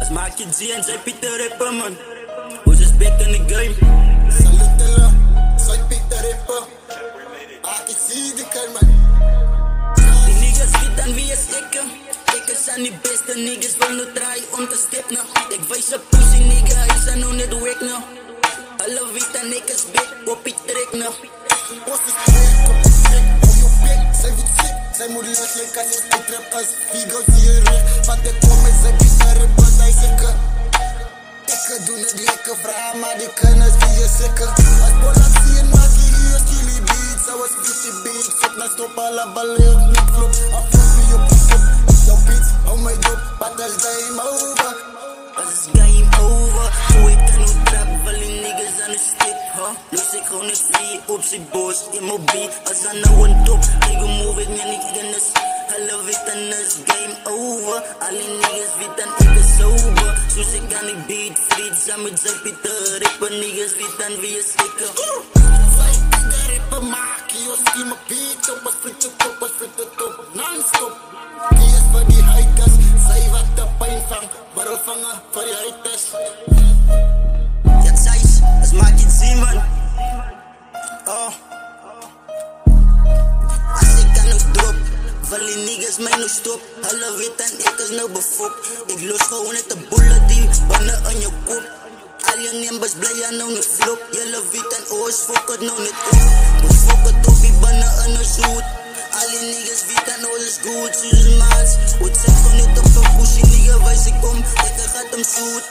As Maki G en zij Pieter Rapper, man. Who's is back in the game? Salutela, soy Pieter Rapper. Maki G de kan, man. Die niggas weten wie is ik. Ik zijn die beste niggas, wil nu draaien om te stippen. Ik wijs op pussy nigga, hij zijn nou net weg, no. Alle weten ik is big, koppie trek, no. Boss is trek, koppie trek, hou je bek. Zij wordt sick, zij moet letterlijk als je trap als Vigo zie je rug. Wat ik kom met zijn Pieter Rapper, hij zeker. Ik doe het lekker, vraag maar die kennis wie je zeker. Als Bolak zie je maak je hier, killie beats. Hij was 50 beats, op naar stop, alle ballen op niet vlop. Afvloep je op de top, jouw beats, hou mij dop. Wat is game over? As is game over. Hoe ik kan nu trap, wel die niggas aan de stick, huh? Los ik gewoon niet free, op zijn boos, in mijn beat. Als aan nou een top, ik move ik niet kennis. Alle weten is game over. Alle niggas weten ik is sober. Soos ik aan die beat, friet, samen met zijn Pieter Rapper. Niggas weten wie is stikker. Zij Pieter Rapper maak je, als die mijn beat op. Als friet de top, non-stop. Die is van die hikers, zij wat de pijn vangt. Barrel vangen voor je haters. Ja, Thijs, dat maak je het zien, man. Oh. Als ik aan het drop, val die niggas mij nog stop. Alle weten ik is nou befokt. Ik los gewoon uit de bullet die bannen aan je kop. Al je numbers blij aan nou niet flop. Jullie weten oors fok het nou niet op. We fok het op die bannen aan een zoet. Al die niggas weten alles is goed, soos een maats. Wat zeg gewoon niet op een pussy nigga, wijs ik kom, ik gaat hem zoet.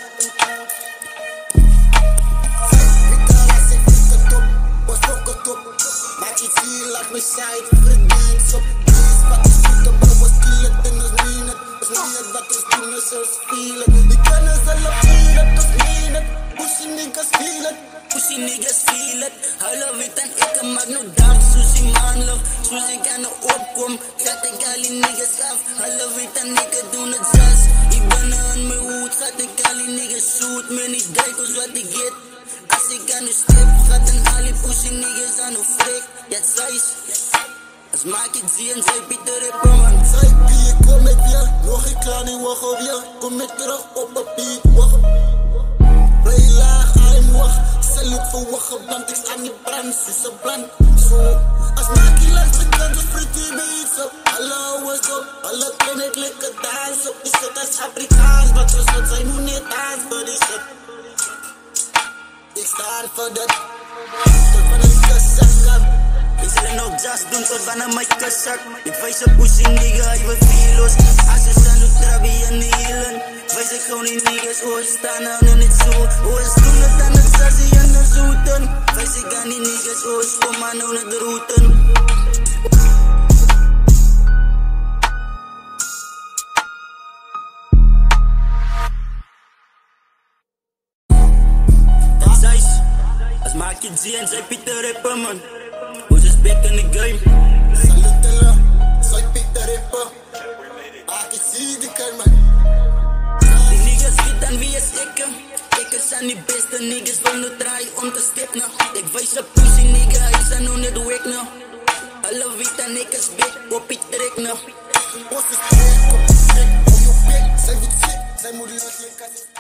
Maak je ziel, laat me side, verdienst op. Please, wat is goed, de bro was kill it en ons meen het. Ons meen het, wat is doen, is ons feel it. Die kennis alle feel it, ons meen het. Pussy niggas feel it. Pussy niggas feel it. Alle weten ik maak nou dans, soos die maanlig. Soos ik aan de opkom, gaat ik al die niggas af. Alle weten ik doen het zas. Ik ben aan mijn hoed, gaat ik al die niggas zoet. Men niet duikels wat ik get. Als ik aan de stip, gaat een al die pussy niggas aan de frik. Ja, Thijs. Als maak ik zie en zij Pieter Rapper, man. Zij Pie, kom met je. Nog ik klaar niet, wacht op je. Kom met terug op een beat, wacht. Play laag, I'm wacht. Salut voor wacht, want ik sta niet brand, soos een brand. Zo, als maak je langs bekend, dus pretty beats op. Alle hoes op, alle kleine lekker dans op. Die zit als Afrikaans, wat zoals dat zijn hoe niet dans voor die shit. Ik sta voor dat. Tot van een kussakam. Ik zal nog just doen tot wanneer mijn kuszak. Ik wijs op pussy nigga, je wil filos. Als ze staan op trabi en hielen. Wijs ik gewoon die niggas, hoe staan nou en het zo. Hoe is doen het aan het sassie en de zoeten. Wijs ik aan die niggas, hoe is kom maar nou naar de routen. As maak je G en zij Pieter Rapper, man. Who's is back in the game? Salutela, soy Pieter Rapper. Maki G de kan, man. Die niggas weten wie is ik. Ik zijn die beste niggas, wil nu draaien om te stippen. Ik wijs op pussy nigga, hij zijn nou net weg, no. Alle weten ik is big, koppie trek, no. Boss is trek, koppie trek, hou je bek. Zij wordt sick, zij moet letterlijk als